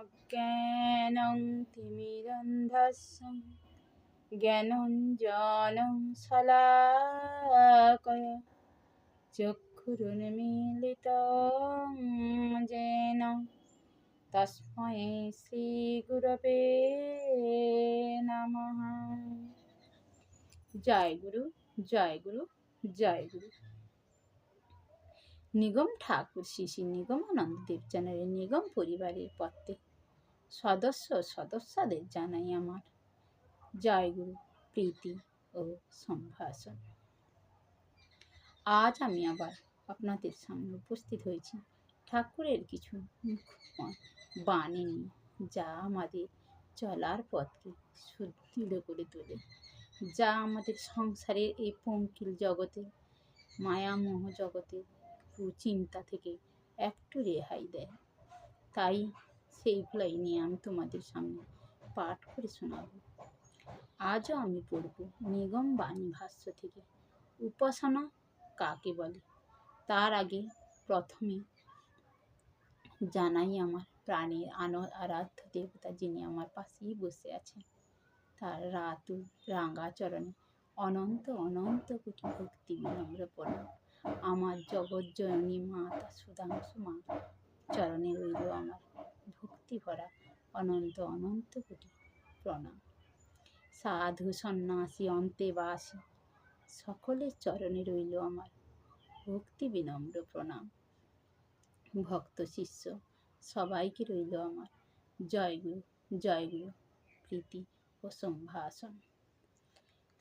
অজ্ঞানং তিমিরন্ধস্য জ্ঞানঞ্জনং শলাকয়া চক্ষুরুন্মীলিतं येन তস্मै শ্রীগুরবে নমঃ। জয় গুরু, জয় গুরু, জয় গুরু। নিগম ঠাকুর শ্রী শ্রী নিগমানন্দ দেব চ্যানেলের নিগম পরিবারের প্রত্যেক সদস্যদের জানাই আমার জয় গুরু, প্রীতি ও সম্ভাষণ। আজ আমি আবার আপনাদের সামনে উপস্থিত হয়েছি ঠাকুরের কিছু বাণী নিয়ে, যা আমাদের চলার পথকে সুদৃঢ় করে তোলে, যা আমাদের সংসারের এই পঙ্কিল জগতে, মায়ামোহ জগতে কুচিন্তা থেকে একটু রেহাই দেয়। তাই সেইগুলাই নিয়ে আমি তোমাদের সামনে পাঠ করে শোনাব। আজও আমি পড়ব নিগম বাণী ভাষ্য থেকে উপাসনা কাকে বলে। তার আগে প্রথমে জানাই আমার প্রাণের আরাধ্য দেবতা, যিনি আমার পাশেই বসে আছেন, তার রাতুল রাঙা চরণে অনন্ত অনন্ত কোটি ভক্তি বিনম্র প্রণাম। আমার জগজ্জননী মাতা সুধাংশু মা চরণে রইল আমার ভক্তি ভরা অনন্ত অনন্ত কোটি প্রণাম। সাধু সন্ন্যাসী অন্তেবাসী সকলের চরণে রইল আমার ভক্তি বিনম্র প্রণাম। ভক্ত শিষ্য সবাইকে রইল আমার জয় গুরু, জয় গুরু, প্রীতি ও সম্ভাষণ।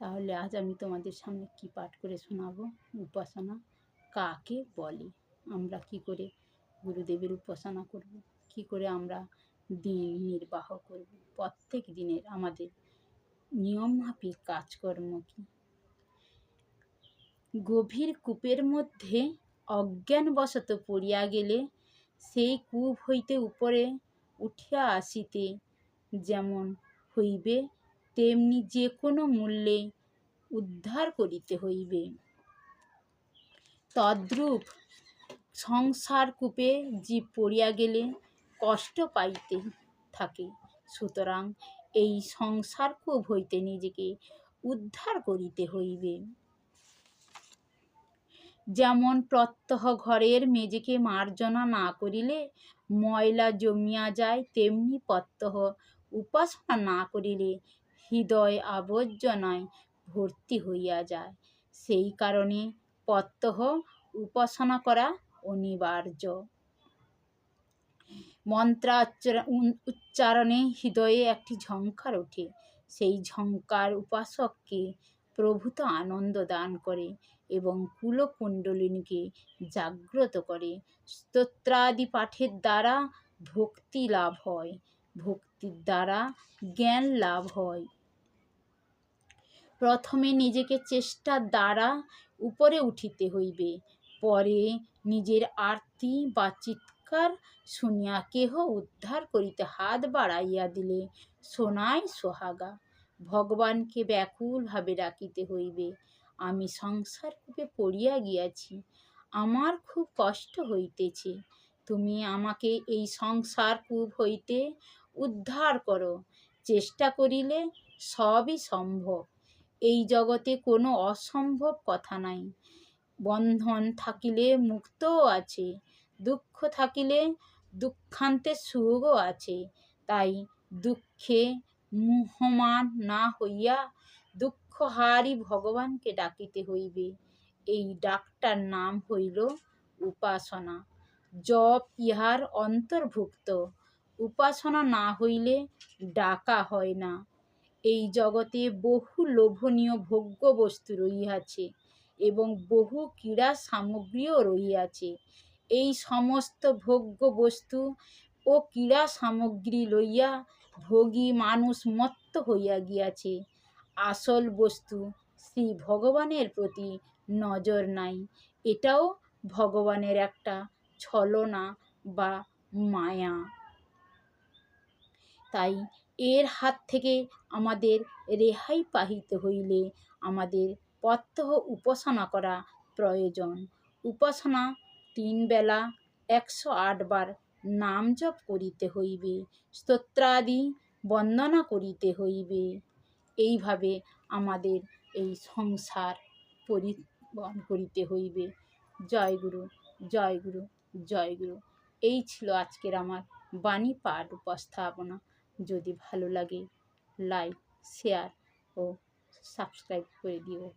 তাহলে আজ আমি তোমাদের সামনে কি পাঠ করে শোনাবো? উপাসনা কাকে বলে, আমরা কি করে গুরুদেবের উপাসনা করব, কি করে আমরা দিন নির্বাহ করব, প্রত্যেক দিনের আমাদের নিয়মমাফিক কাজকর্ম কি। গভীর কূপের মধ্যে অজ্ঞানবশত পড়িয়া গেলে সেই কূপ হইতে উপরে উঠিয়া আসিতে যেমন হইবে, তেমনি যে কোনো মূল্যে উদ্ধার করিতে হইবে। তদ্রূপ সংসার কূপে জীব পড়িয়া গেলে কষ্ট পাইতে থাকে। সুতরাং এই সংসার কূপ হইতে নিজেকে উদ্ধার করিতে হইবে। যেমন প্রত্যহ ঘরের মেঝেকে মার্জনা না করিলে ময়লা জমিয়া যায়, তেমনি প্রত্যহ উপাসনা না করিলে হৃদয় আবর্জনায় ভর্তি হইয়া যায়। সেই কারণে প্রত্যহ উপাসনা করা অনিবার্য। মন্ত্র উচ্চারণে হৃদয়ে একটি ঝঙ্কার ওঠে। সেই ঝঙ্কার উপাসককে প্রভূত আনন্দ দান করে এবং কুলকুণ্ডলিনীকে জাগ্রত করে। স্তোত্রাদি পাঠের দ্বারা ভক্তি লাভ হয়, ভক্তির দ্বারা জ্ঞান লাভ হয়। প্রথমে নিজেকে চেষ্টার দ্বারা উপরে উঠিতে হইবে, পরে নিজের আরতি বা চিৎকার শুনিয়া কেহ উদ্ধার করিতে হাত বাড়াইয়া দিলে সোনায় সোহাগা। ভগবানকে ব্যাকুলভাবে ডাকিতে হইবে, আমি সংসার কূপে পড়িয়া গিয়াছি, আমার খুব কষ্ট হইতেছে, তুমি আমাকে এই সংসার কূপ হইতে উদ্ধার করো। চেষ্টা করিলে সবই সম্ভব। এই জগতে কোনো অসম্ভব কথা নাই। বন্ধন থাকিলে মুক্তও আছে, দুঃখ থাকিলে দুঃখান্তে সুখও আছে। তাই দুঃখে মুহ্যমান না হইয়া দুঃখহারী ভগবানকে ডাকিতে হইবে। এই ডাকটার নাম হইল উপাসনা। জপ ইহার অন্তর্ভুক্ত। উপাসনা না হইলে ডাকা হয় না। এই জগতে বহু লোভনীয় ভোগ্য বস্তু রহিয়াছে এবং বহু ক্রীড়া সামগ্রীও রহিয়াছে। এই সমস্ত ভোগ্য বস্তু ও ক্রীড়া সামগ্রী লইয়া ভোগী মানুষ মত্ত হইয়া গিয়াছে। আসল বস্তু শ্রী ভগবানের প্রতি নজর নাই। এটাও ভগবানের একটা ছলনা বা মায়া। তাই এর হাত থেকে আমাদের রেহাই পাইতে হইলে আমাদের প্রত্যহ উপাসনা করা প্রয়োজন। উপাসনা 3 বেলা 108 বার নাম জপ করিতে হইবে, স্তোত্রাদি বন্দনা করিতে হইবে। এইভাবে আমাদের এই সংসার পরিবহন করিতে হইবে। জয় গুরু, জয় গুরু, জয় গুরু। এই ছিল আজকের আমার বাণী পাঠ উপস্থাপনা। যদি ভালো লাগে লাইক, শেয়ার ও সাবস্ক্রাইব করে দিও।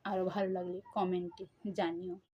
আরও ভালো লাগলে কমেন্টে জানিও।